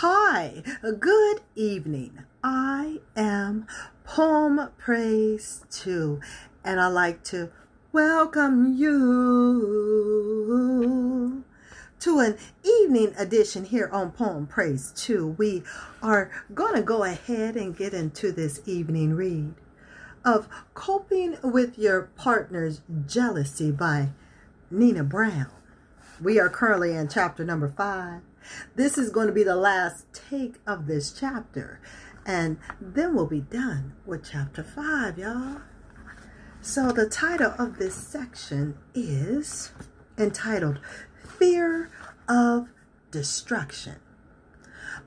Hi, good evening. I am Poem Praise 2, and I'd like to welcome you to an evening edition here on Poem Praise 2. We are going to go ahead and get into this evening read of Coping with Your Partner's Jealousy by Nina Brown. We are currently in chapter number 5. This is going to be the last take of this chapter, and then we'll be done with chapter 5, y'all. So the title of this section is entitled Fear of Destruction.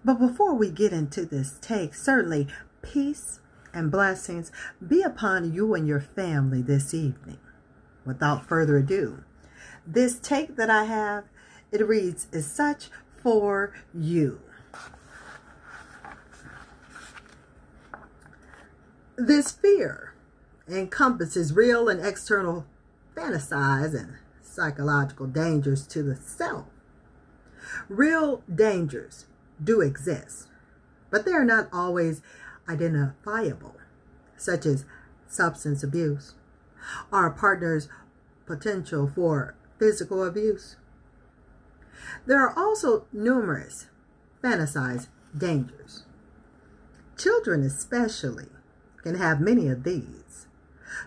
But before we get into this take, certainly peace and blessings be upon you and your family this evening. Without further ado, this take that I have, it reads as such: for you. This fear encompasses real and external fantasized and psychological dangers to the self. Real dangers do exist, but they are not always identifiable, such as substance abuse, or a partner's potential for physical abuse. There are also numerous fantasized dangers. Children especially can have many of these,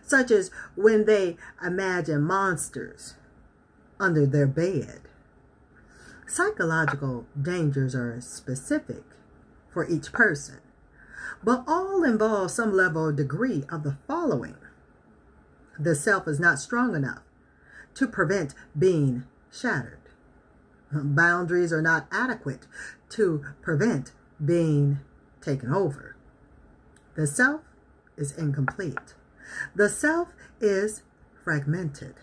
such as when they imagine monsters under their bed. Psychological dangers are specific for each person, but all involve some level or degree of the following. The self is not strong enough to prevent being shattered. Boundaries are not adequate to prevent being taken over. The self is incomplete. The self is fragmented.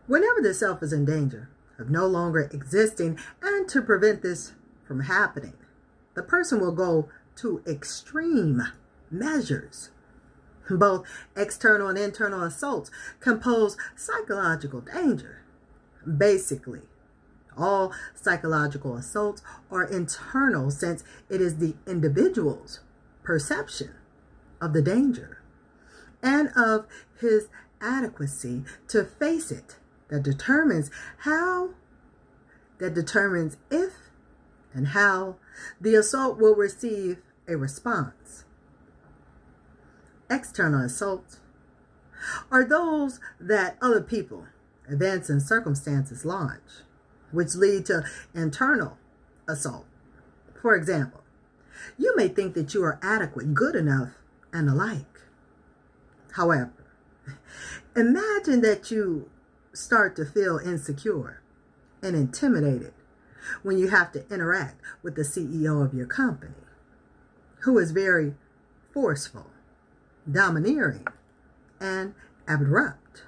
Whenever the self is in danger of no longer existing, and to prevent this from happening, the person will go to extreme measures. Both external and internal assaults can pose psychological danger. Basically, all psychological assaults are internal, since it is the individual's perception of the danger and of his adequacy to face it that determines if and how the assault will receive a response. External assaults are those that other people, events, and circumstances launch, which lead to internal assault. For example, you may think that you are adequate, good enough, and the like. However, imagine that you start to feel insecure and intimidated when you have to interact with the CEO of your company, who is very forceful, domineering, and abrupt.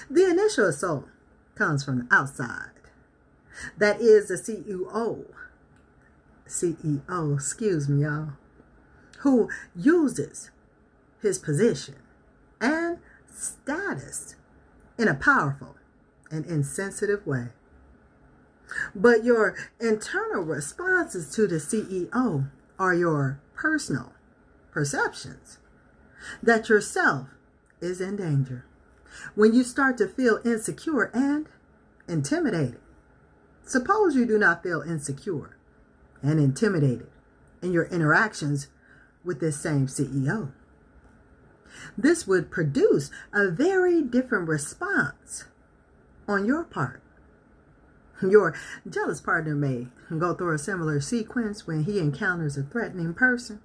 The initial assault comes from the outside. That is the CEO, excuse me, y'all, who uses his position and status in a powerful and insensitive way. But your internal responses to the CEO are your personal perceptions that yourself is in danger. When you start to feel insecure and intimidated, suppose you do not feel insecure and intimidated in your interactions with this same CEO. This would produce a very different response on your part. Your jealous partner may go through a similar sequence when he encounters a threatening person,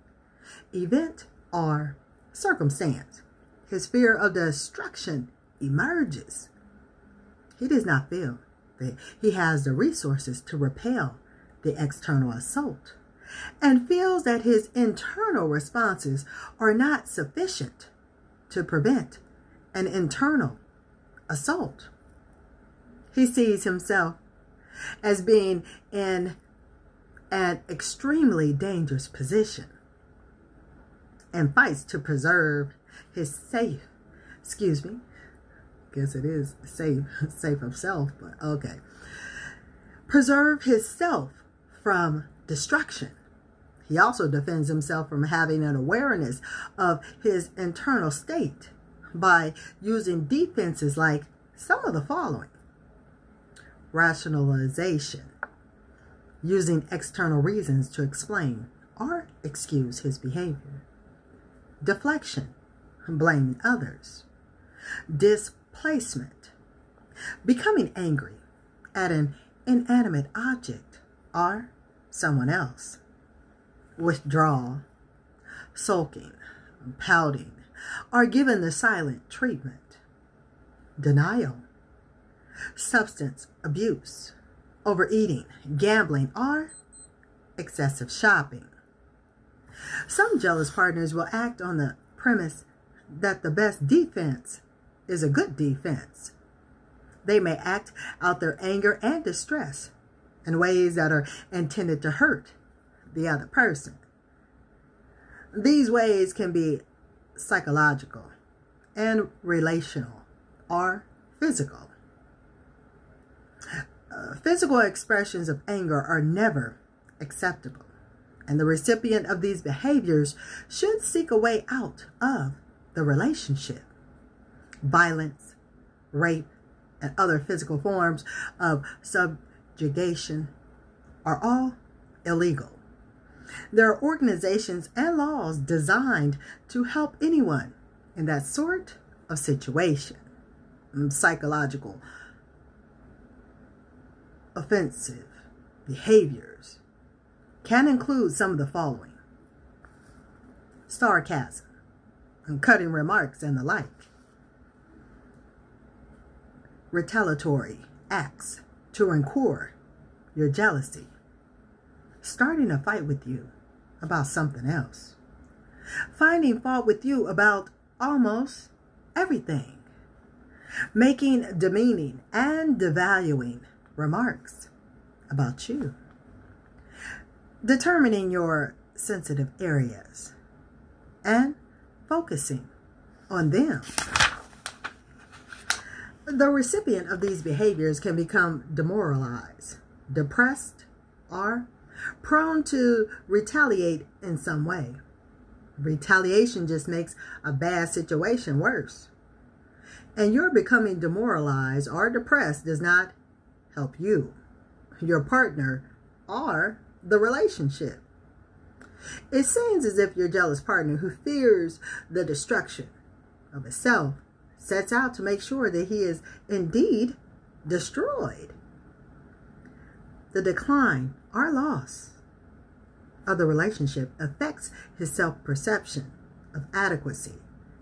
event, or circumstance. His fear of destruction emerges. He does not feel that he has the resources to repel the external assault, and feels that his internal responses are not sufficient to prevent an internal assault. He sees himself as being in an extremely dangerous position and fights to preserve his guess it is safe of self, but okay. Preserve his self from destruction. He also defends himself from having an awareness of his internal state by using defenses like some of the following: rationalization, using external reasons to explain or excuse his behavior; deflection, blaming others; displacement, becoming angry at an inanimate object or someone else; withdrawal, sulking, pouting, or given the silent treatment; denial, substance abuse, overeating, gambling, or excessive shopping. Some jealous partners will act on the premise that the best defense is a good defense. They may act out their anger and distress in ways that are intended to hurt the other person. These ways can be psychological and relational or physical. Physical expressions of anger are never acceptable, and the recipient of these behaviors should seek a way out of the relationship. Violence, rape, and other physical forms of subjugation are all illegal. There are organizations and laws designed to help anyone in that sort of situation. Psychological offensive behaviors can include some of the following: sarcasm, cutting remarks, and the like; retaliatory acts to incur your jealousy; starting a fight with you about something else; finding fault with you about almost everything; making demeaning and devaluing remarks about you; determining your sensitive areas and focusing on them. The recipient of these behaviors can become demoralized, depressed, or prone to retaliate in some way. Retaliation just makes a bad situation worse. And your becoming demoralized or depressed does not help you, your partner, or the relationship. It seems as if your jealous partner, who fears the destruction of himself, sets out to make sure that he is indeed destroyed. The decline or loss of the relationship affects his self-perception of adequacy,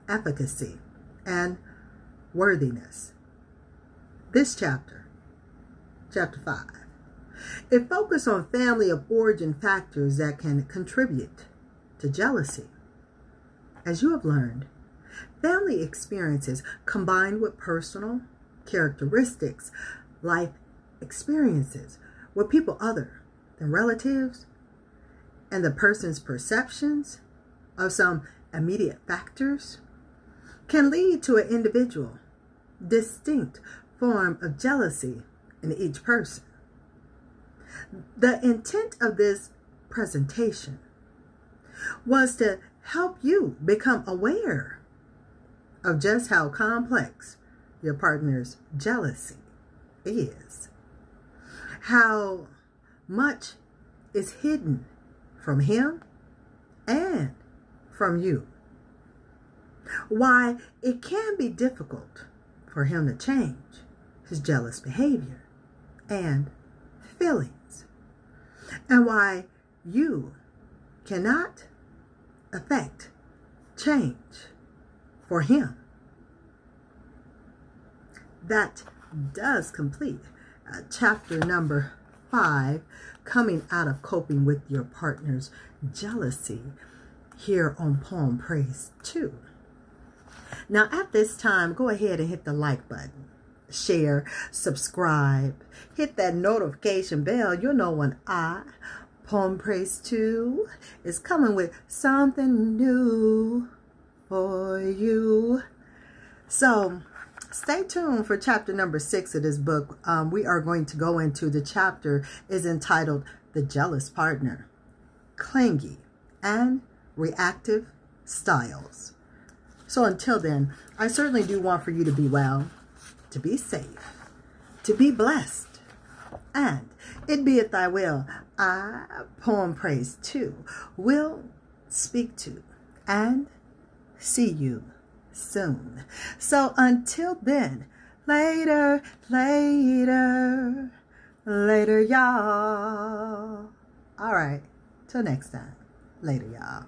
efficacy, and worthiness. This chapter, chapter 5, it focuses on family of origin factors that can contribute to jealousy. As you have learned, family experiences combined with personal characteristics, life experiences with people other than relatives, and the person's perceptions of some immediate factors can lead to an individual distinct form of jealousy in each person. The intent of this presentation was to help you become aware of just how complex your partner's jealousy is, how much is hidden from him and from you, why it can be difficult for him to change his jealous behavior and feelings, and why you cannot affect change for him. That does complete chapter number 5, coming out of coping with your partner's jealousy, here on Poem Praise 2. Now at this time, go ahead and hit the like button, share, subscribe, hit that notification bell. You'll know when Poem Praise 2 is coming with something new for you. So stay tuned for chapter number 6 of this book. We are going to go into the chapter is entitled The Jealous Partner, Clingy and Reactive Styles. So until then, I certainly do want for you to be well, to be safe, to be blessed, and it be it thy will, I, poem praise 2, will speak to and see you soon. So until then, later, later, later, y'all. All right, till next time. Later, y'all.